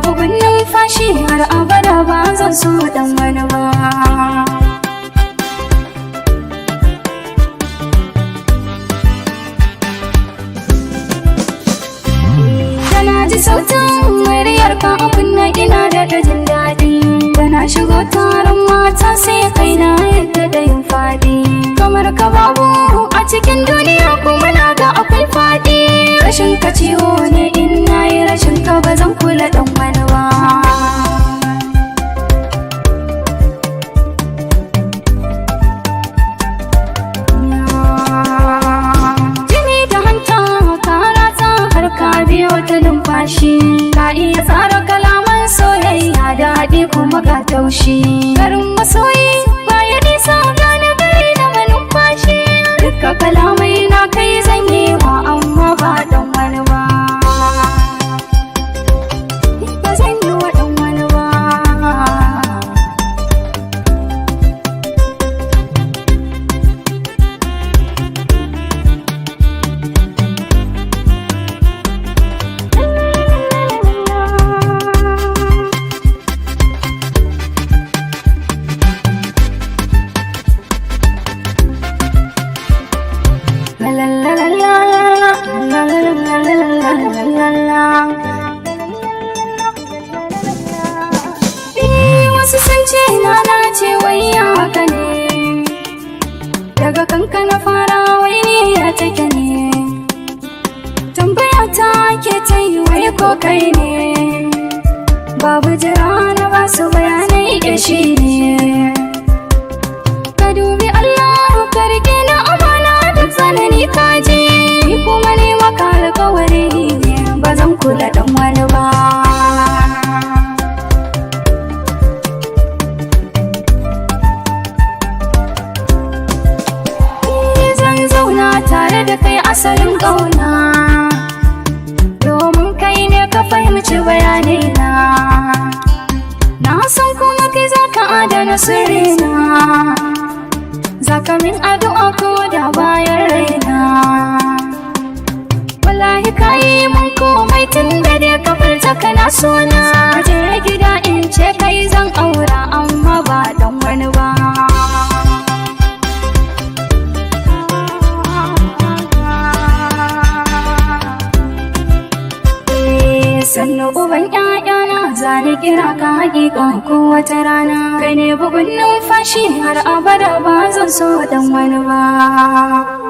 bugun numfashi har abada ba zan so dan wani ba. Da na ji sautin muryar ka a kunne ina da jin daɗi, da na shigo taron mata sai kaina yadda da yin faɗi. Kamar ka babu a cikin duniya kuma na ga akwai faɗi. Rashin ka ciwo ne in na yi rashin ka ba zan kula dan wani ba. Jini da hanta ka ratsa har ka biyo ta numfashi, ka iya tsara kalaman soyayya da haɗi kuma ga taushi. Garin masoyi baya nisa gane gari na manumfashi, duka kalamai na kai zan yi wa amma ba dan wani ba. Ba zan yi wa dan wani ba. Wasu sun ce na ce wai haka ne, daga kanka na fara wai ni ya take ne. Tambaya ta ke ta yi wai ko kai ne, babu jira na ba su bayanai ke shi ne. Ka dubi Allah ka rike na amana duk tsanani kaji, ni kuma ne maka alkawari ba zan kula dan wani ba. Tare da kai asalin ƙauna, domin kai ne ka fahimci bayanina. Na san kuma kai za ka adana sirrina, za ka min addu'a ko da bayan raina. Wallahi ka yi mun komai tun da dai ka furta kana sona. Je gida in ce kai zan aura amma ba dan wani ba. Sannu uban ƴaƴana zani kira ka hakika kowace rana, kai ne bugun numfashi har abada ba zan so dan wani ba.